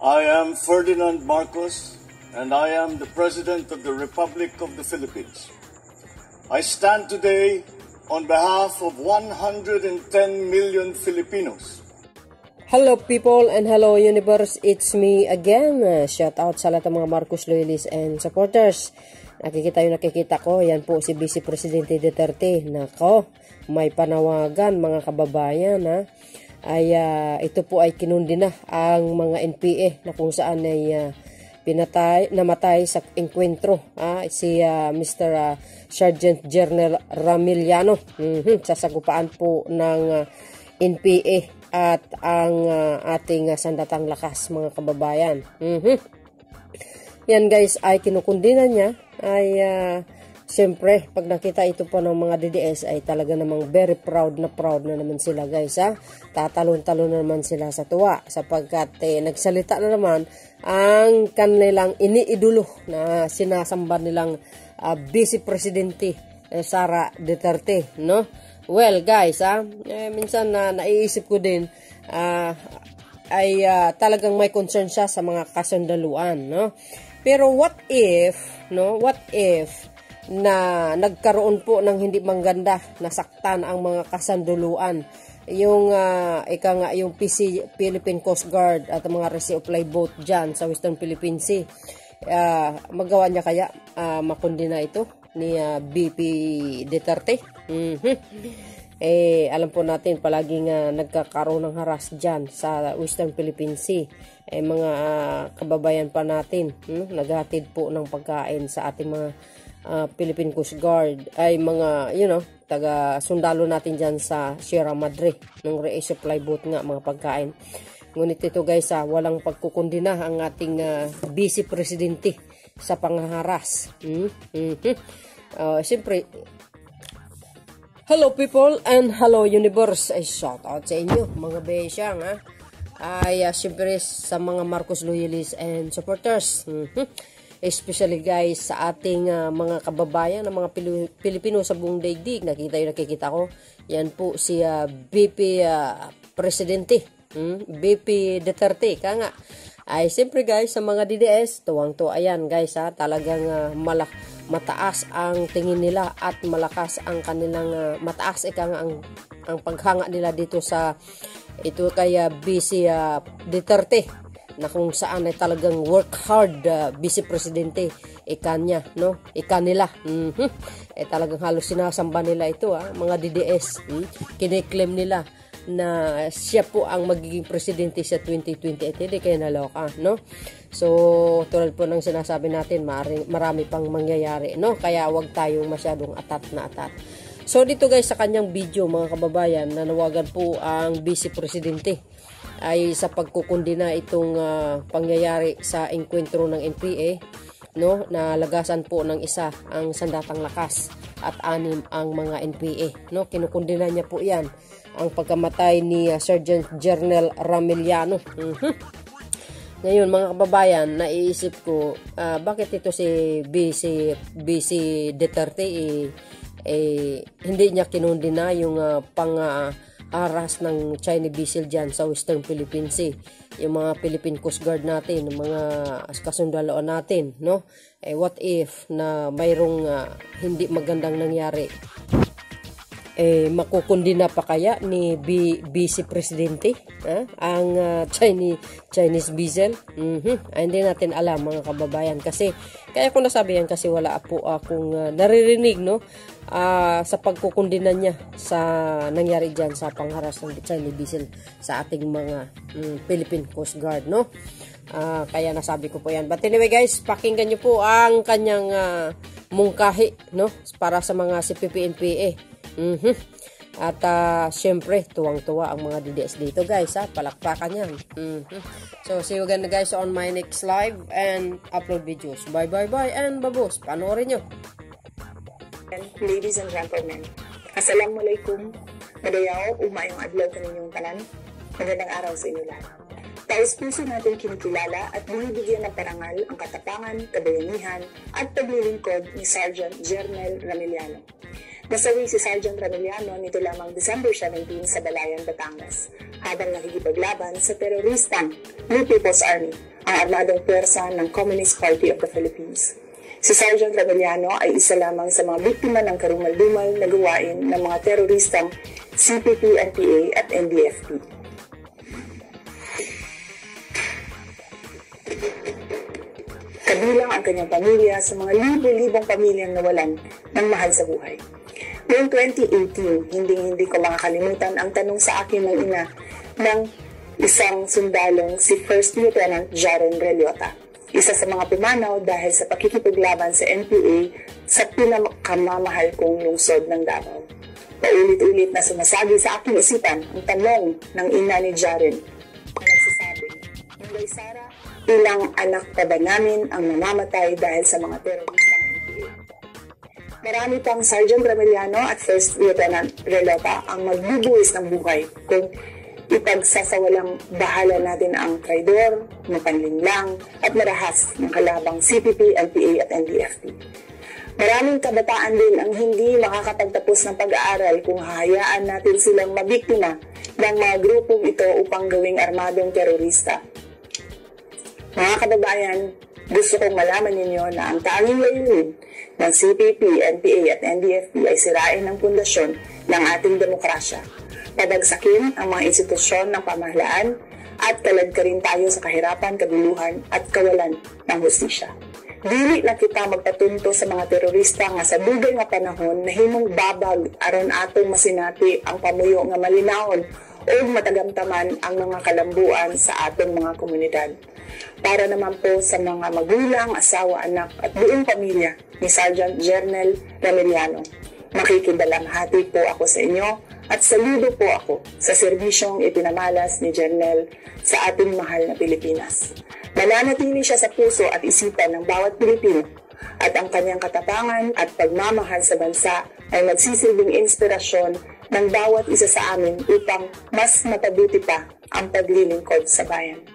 I am Ferdinand Marcos, and I am the President of the Republic of the Philippines. I stand today on behalf of 110 million Filipinos. Hello people and hello universe, it's me again. Shout out sa lahat ng mga Marcos loyalists and supporters. Nakikita ko, yan po si Vice Presidente Duterte. Nako, may panawagan mga kababayan ha. Ito po ay kinundi na ang mga NPA na kung saan ay namatay sa engkwentro si Mr. Sergeant General Ramiliano sa sagupaan po ng NPA at ang ating sandatang lakas mga kababayan. Yan guys ay kinukundinan niya ay siyempre pag nakita ito po ng mga DDS ay talaga namang very proud na naman sila guys ha. Tatalon-talon na naman sila sa tuwa sapagkat nagsalita na naman ang kanilang iniidolo na sinasamba nilang Vice Presidente Sara Duterte, no? Well guys minsan naiisip ko din talagang may concern siya sa mga kasundaluan, no? Pero what if na nagkaroon po ng hindi mangganda, nasaktan ang mga kasanduluan, yung yung Philippine Coast Guard at mga resupply boat dyan sa Western Philippine Sea, magawa niya kaya makundi na ito ni BP Duterte? Alam po natin palaging nagkakaroon ng haras dyan sa Western Philippine Sea. Mga kababayan pa natin naghatid po ng pagkain sa ating mga Philippine Coast Guard ay mga taga sundalo natin dyan sa Sierra Madre ng resupply boat nga mga pagkain. Ngunit ito guys walang pagkukundina ang ating Vice Presidente sa panghaharas. Siyempre, hello people and hello universe, ay shout out sa inyo mga besyang siyempre sa mga Marcos loyalists and supporters, especially guys sa ating mga kababayan ng mga Pilipino sa buong daigdig. Nakikita ko yan po si BP Presidente BP Duterte ka nga. Ay siyempre guys sa mga DDS tuwang-tuwa yan guys talagang mataas ang tingin nila at malakas ang kanilang mataas ang paghanga nila dito sa ito kaya Vice Duterte na kung saan ay talagang work hard Vice Presidente ikanya ikanila talagang halos sinasamba nila ito mga DDS kiniklaim nila na siya po ang magiging presidente sa 2028. Hindi kayo naloka, no? So, tulad po ng sinasabi natin, marami pang mangyayari, no? Kaya wag tayong masyadong atat na atat. So, dito guys sa kanyang video, mga kababayan, nanawagan po ang Vice Presidente ay sa pagkukundina itong pangyayari sa engkwentro ng NPA, no? Nalagasan po ng isa ang sandatang lakas at 6 ang mga NPA, no? Kinukundina niya po 'yan ang pagkamatay ni Sergeant General Ramiliano. Ngayon mga kababayan, naiisip ko bakit ito si BC Duterte hindi niya kinundina yung pang-aras ng Chinese vessel dyan sa Western Philippine Sea, yung mga Philippine Coast Guard natin, mga kasundaloan natin, no? What if na mayroong hindi magandang nangyari? Makukundina pa kaya ni Vice Presidente ang Chinese vessel? Hindi natin alam mga kababayan, kasi kaya ko nasabi yan kasi wala po akong naririnig sa pagkukundina niya sa nangyari dyan sa pangharas ng Chinese vessel sa ating mga Philippine Coast Guard, no? Kaya nasabi ko po yan. But anyway guys, pakinggan nyo po ang kanyang mungkahi, no? Para sa mga CPP-NPA. At syempre tuwang-tuwa ang mga DDS dito guys palakpakan yan. So see you again guys on my next live and upload videos. Bye and babos, panoorin nyo. Ladies and gentlemen, Assalamualaikum, madayaw, umayong adlaw ka ninyong tanan. Magandang araw sa inyo lahat. Taos puso natin kinikilala at binibigyan ng parangal ang katapangan, kabayanihan at paglilingkod ni Sergeant General Ramiliano. Nasawi si Sergeant Ramiliano nito lamang December 17 sa Balayan, Batangas, habang nakikipaglaban sa teroristang New People's Army ang armadong pwersa ng Communist Party of the Philippines. Si Sergeant Remeliano ay isa lamang sa mga biktima ng karumal-dumal na gawain ng mga teroristang CPP, NPA at NDFP. Kabilang ang kanyang pamilya sa mga libo-libong pamilyang nawalan ng mahal sa buhay. Noong 2018, hindi ko makakalimutan ang tanong sa akin ng ina ng isang sundalong si First Lieutenant Jaren Relota, isa sa mga pumanaw dahil sa pakikipaglaban sa NPA sa pinakamamahal kong lungsod ng Davao. Paulit-ulit na sumasagi sa aking isipan ang tanong ng ina ni Jaren na nagsasabi, Inday Sara, ilang anak pa ba namin ang namamatay dahil sa mga teroristang NPA? Marami pang Sergeant Remeliano at First Lieutenant Relota ang magbubuwis ng buhay kung ipagsasawalang bahala natin ang traidor, mapanlinlang at marahas ng kalabang CPP, NPA at NDFP. Maraming kabataan din ang hindi makakapagtapos ng pag-aaral kung hahayaan natin silang mabiktima ng mga grupong ito upang gawing armadong terorista. Mga kababayan, gusto kong malaman ninyo na ang tanging layunin ng CPP, NPA at NDFP ay sirain ang pundasyon ng ating demokrasya, padagsakin ang mga institusyon ng pamahalaan at kaladkarin tayo sa kahirapan, kabuluhan at kawalan ng hustisya. Dili na kita magpatunto sa mga terorista nga sa dugay nga panahon na himong babag aron atong masinati ang pamuyo nga malinawon o matagamtaman ang mga kalambuan sa atong mga komunidad. Para naman po sa mga magulang, asawa, anak at buong pamilya ni Sergeant Jernel Remeliano, makikidalamhati po ako sa inyo at saludo po ako sa serbisyong ipinamalas ni Jernel sa ating mahal na Pilipinas. Mananatili siya sa puso at isipan ng bawat Pilipino at ang kanyang katapangan at pagmamahal sa bansa ay magsisilbing inspirasyon ng bawat isa sa amin upang mas mapabuti pa ang paglilingkod sa bayan.